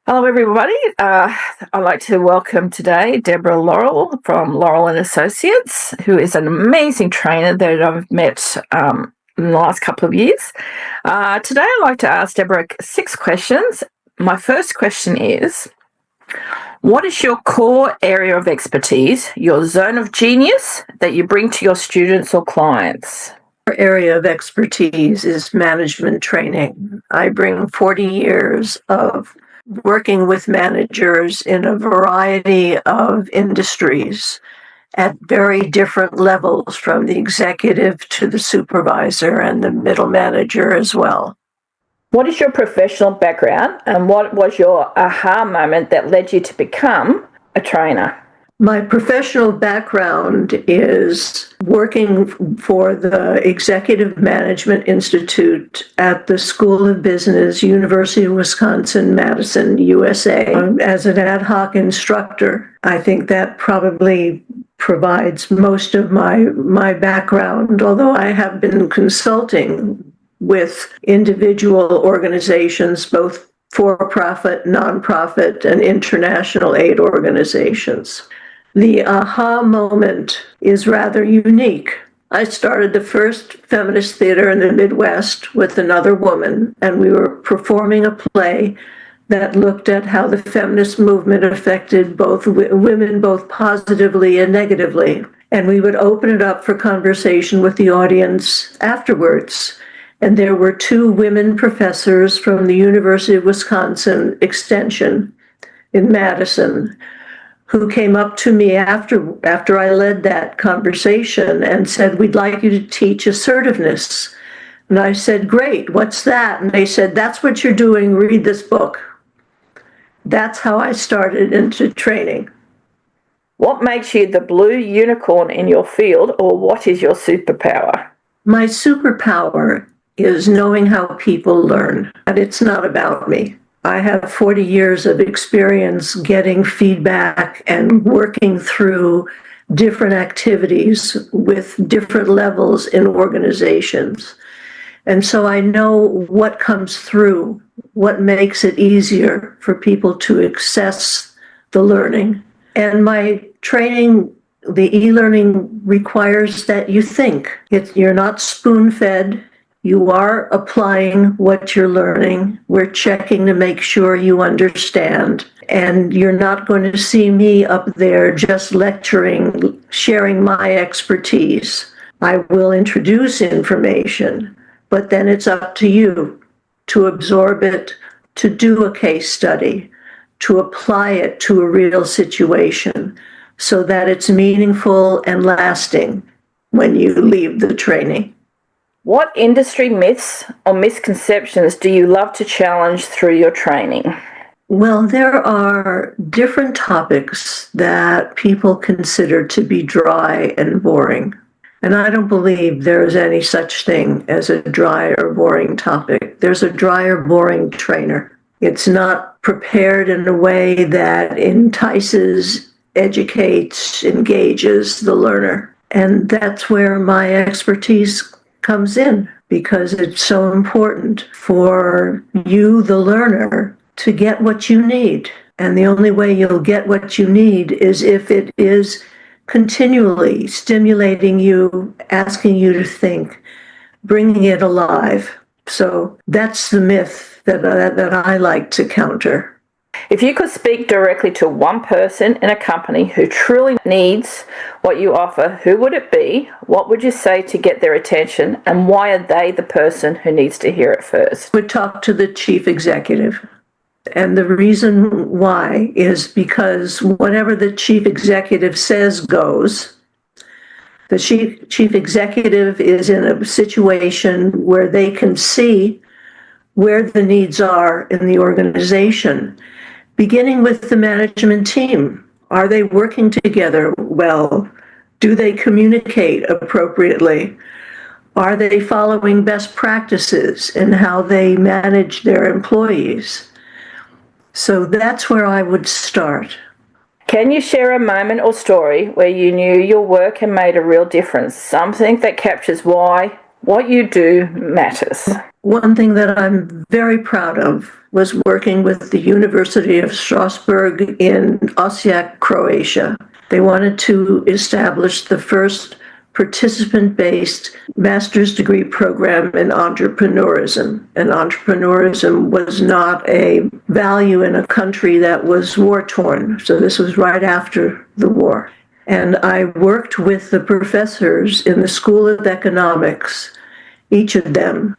Hello, everybody. I'd like to welcome today Deborah Laurel from Laurel and Associates, who is an amazing trainer that I've met in the last couple of years. Today, I'd like to ask Deborah 6 questions. My first question is, what is your core area of expertise, your zone of genius that you bring to your students or clients? Our area of expertise is management training. I bring 40 years of working with managers in a variety of industries at very different levels, from the executive to the supervisor and the middle manager as well. What is your professional background and what was your aha moment that led you to become a trainer? My professional background is working for the Executive Management Institute at the School of Business, University of Wisconsin-Madison, USA, as an ad hoc instructor. I think that probably provides most of my background, although I have been consulting with individual organizations, both for-profit, nonprofit, and international aid organizations. The aha moment is rather unique. I started the first feminist theater in the Midwest with another woman, and we were performing a play that looked at how the feminist movement affected both women, both positively and negatively. And we would open it up for conversation with the audience afterwards. And there were 2 women professors from the University of Wisconsin Extension in Madison who came up to me after I led that conversation and said, "We'd like you to teach assertiveness." And I said, "Great, what's that?" And they said, "That's what you're doing, read this book." That's how I started into training. What makes you the blue unicorn in your field, or what is your superpower? My superpower is knowing how people learn, and it's not about me. I have 40 years of experience getting feedback and working through different activities with different levels in organizations. And so I know what comes through, what makes it easier for people to access the learning. And my training, the e-learning, requires that you think. You're not spoon-fed. You are applying what you're learning. We're checking to make sure you understand. And you're not going to see me up there just lecturing, sharing my expertise. I will introduce information, but then it's up to you to absorb it, to do a case study, to apply it to a real situation so that it's meaningful and lasting when you leave the training. What industry myths or misconceptions do you love to challenge through your training? Well, there are different topics that people consider to be dry and boring. And I don't believe there is any such thing as a dry or boring topic. There's a dry or boring trainer. It's not prepared in a way that entices, educates, engages the learner. And that's where my expertise comes in, because it's so important for you, the learner, to get what you need. And the only way you'll get what you need is if it is continually stimulating you, asking you to think, bringing it alive. So that's the myth that I like to counter. If you could speak directly to one person in a company who truly needs what you offer, who would it be? What would you say to get their attention? And why are they the person who needs to hear it first? I would talk to the chief executive. And the reason why is because whatever the chief executive says goes. The chief executive is in a situation where they can see where the needs are in the organization, beginning with the management team. Are they working together well? Do they communicate appropriately? Are they following best practices in how they manage their employees? So that's where I would start. Can you share a moment or story where you knew your work had made a real difference? Something that captures why What you do matters. One thing that I'm very proud of was working with the University of Strasbourg in Osijek, Croatia. They wanted to establish the first participant-based master's degree program in entrepreneurism. And entrepreneurism was not a value in a country that was war-torn. So this was right after the war. And I worked with the professors in the School of Economics, each of them,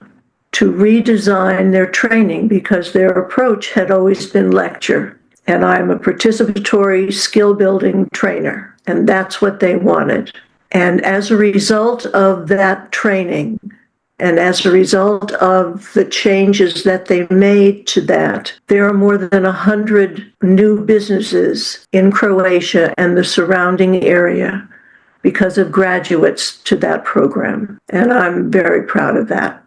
to redesign their training because their approach had always been lecture. And I'm a participatory skill building trainer, and that's what they wanted. And as a result of that training, and as a result of the changes that they made to that, there are more than 100 new businesses in Croatia and the surrounding area because of graduates to that program. And I'm very proud of that.